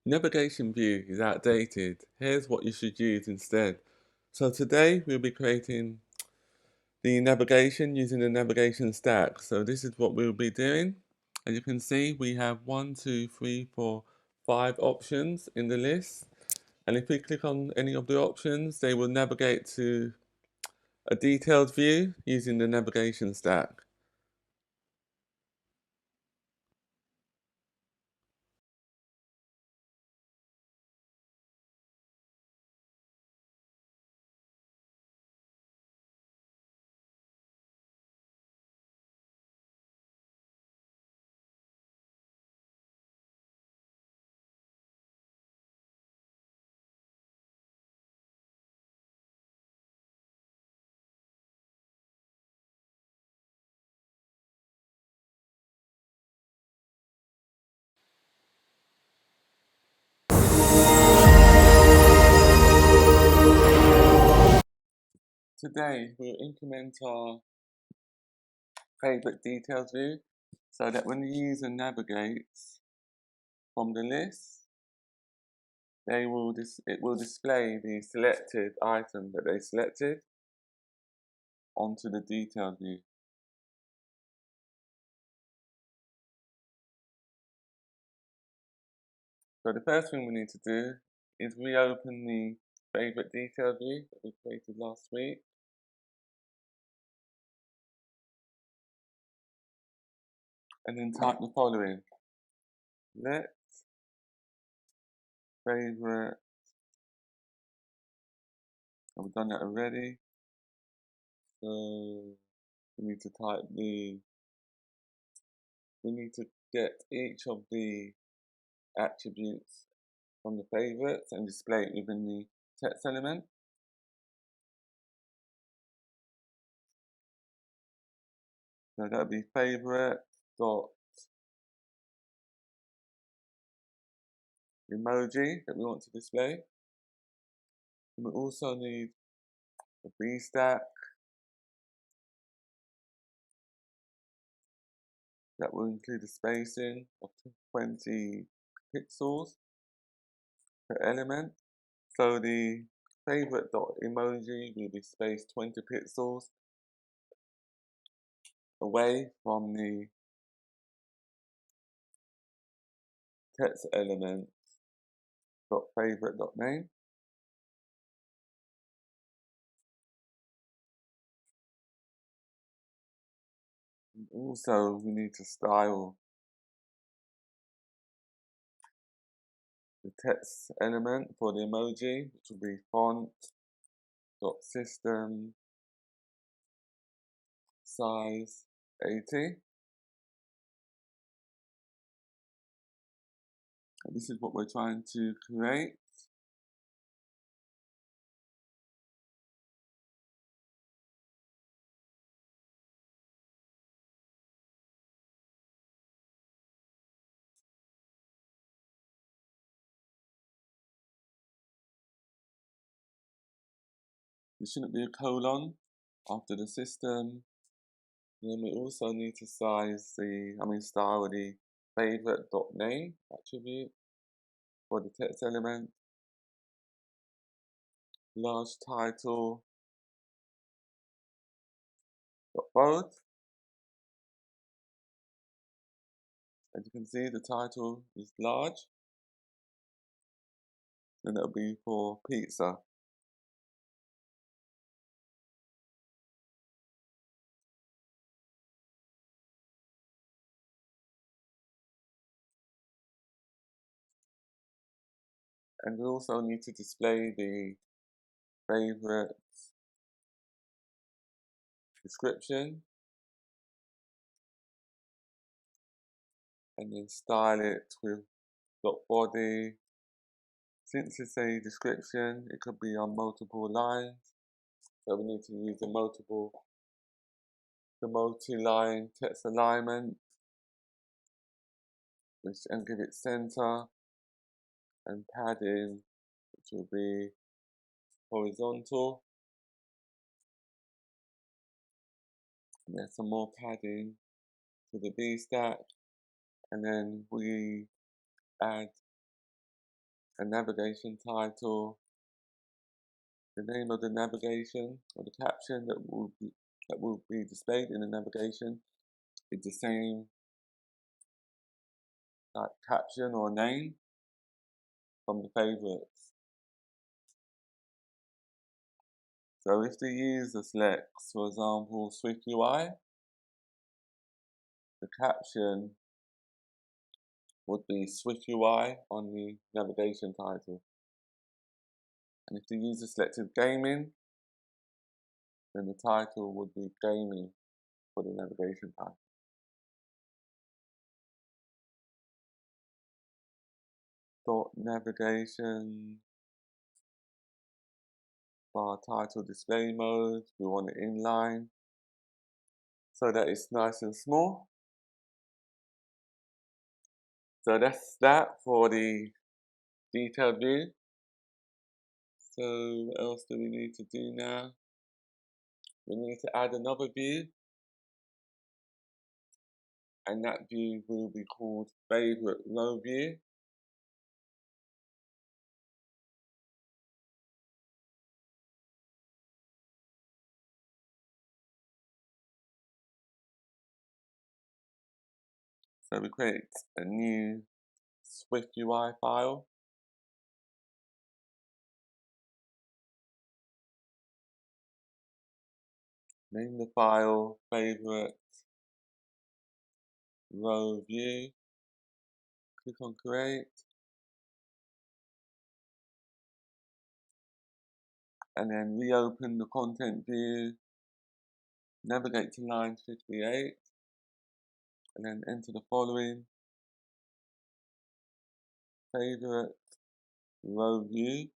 Navigation View is outdated. Here's what you should use instead. So today we'll be creating the navigation using the navigation stack. So this is what we'll be doing. As you can see, we have 1, 2, 3, 4, 5 options in the list. And if we click on any of the options, they will navigate to a detailed view using the navigation stack. Today we'll implement our favorite details view so that when the user navigates from the list, it will display the selected item that they selected onto the detailed view. So the first thing we need to do is reopen the favorite detailed view that we created last week. And then type the following: let favorite, and we've done that already. So we need to we need to get each of the attributes from the favorites and display it within the text element. So that would be favorite dot emoji that we want to display. And we also need a B stack that will include a spacing of 20 pixels per element. So the favorite dot emoji will be spaced 20 pixels away from the text element dot favorite dot name. And also we need to style the text element for the emoji, which will be font dot system size 80. And this is what we're trying to create. There shouldn't be a colon after the system. And then we also need to style the favorite dot name attribute for the text element. Large title dot bold. As you can see, the title is large, and that'll be for pizza. And we also need to display the favorite description and then style it with dot body. Since it's a description, it could be on multiple lines, so we need to use the multi-line text alignment, and give it center and padding, which will be horizontal. And there's some more padding to the B stack, and then we add a navigation title, the name of the navigation or the caption that will be displayed in the navigation is the same caption or name from the favorites. So if the user selects, for example, SwiftUI, the caption would be SwiftUI on the navigation title. And if the user selected gaming, then the title would be gaming for the navigation title. Navigation bar title display mode, we want it inline so that it's nice and small. So that's that for the detailed view. So what else do we need to do now? We need to add another view, and that view will be called favorite row view. So we create a new SwiftUI file. Name the file favorite row view. Click on create. And then reopen the content view. Navigate to line 58. And then enter the following favorite row view.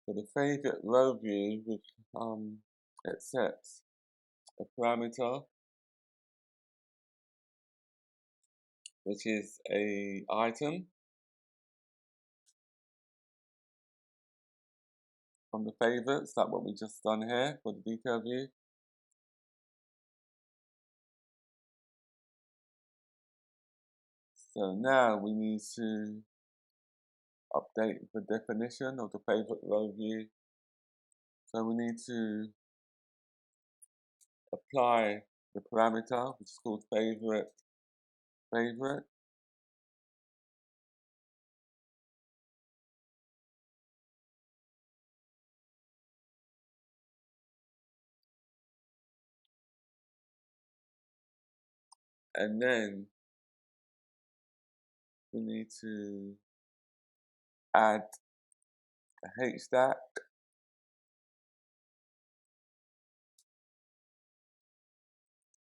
For the favorite row view, it sets a parameter, which is a item from the favorites, like what we just done here for the detail view. So now we need to update the definition of the favorite row view. So we need to apply the parameter, which is called favorite. And then we need to add a H-stack,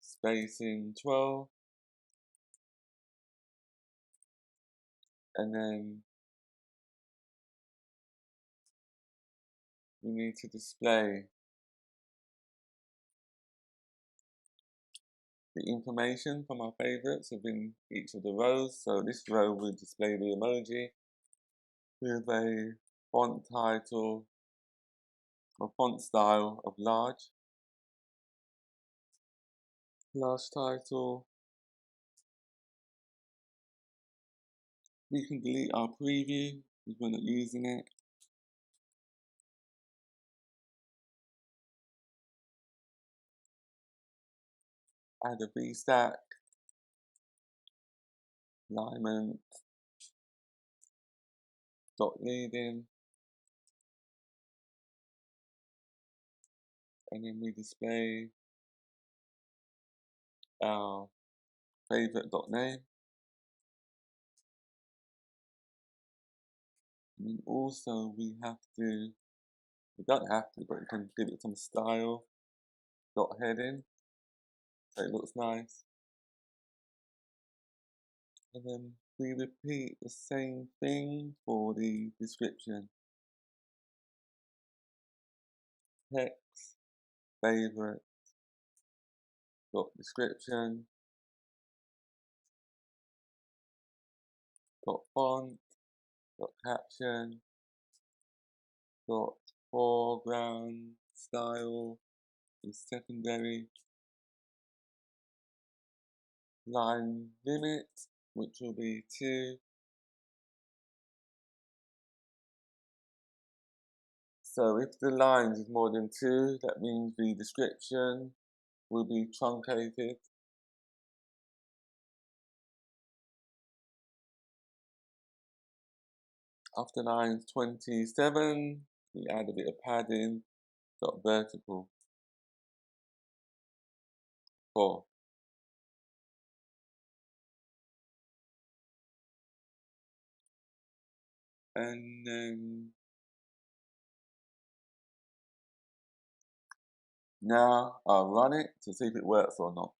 spacing 12, and then we need to display the information from our favorites within each of the rows. So this row will display the emoji with a font title or font style of large title. We can delete our preview if we're not using it. Add a V-stack, alignment, dot leading, and then we display our favorite dot name. And then also we don't have to, but we can give it some style, dot heading, so it looks nice. And then we repeat the same thing for the description. Text, favorite, dot description, dot font, dot caption, dot foreground style is secondary, line limit, which will be 2. So if the lines is more than 2, that means the description will be truncated. After lines 27, we add a bit of padding, dot vertical, 4. And then now I'll run it to see if it works or not.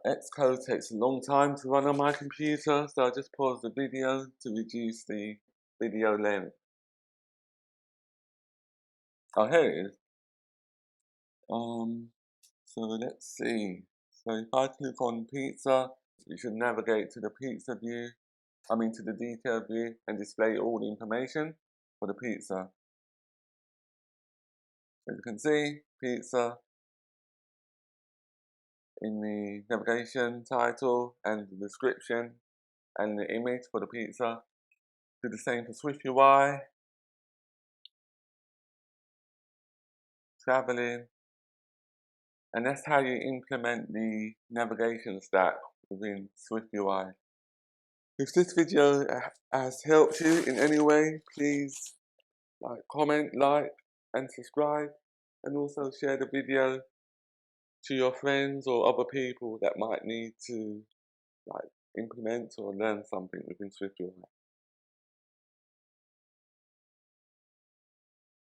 Xcode takes a long time to run on my computer, so I just pause the video to reduce the video length. Oh, here it is. So let's see. So if I click on pizza, you should navigate to the pizza view, to the detail view, and display all the information for the pizza. As you can see, pizza in the navigation title and the description and the image for the pizza. Do the same for SwiftUI, traveling, and that's how you implement the navigation stack within SwiftUI. If this video has helped you in any way, please comment, like, and subscribe, and also share the video to your friends or other people that might need to implement or learn something within SwiftUI.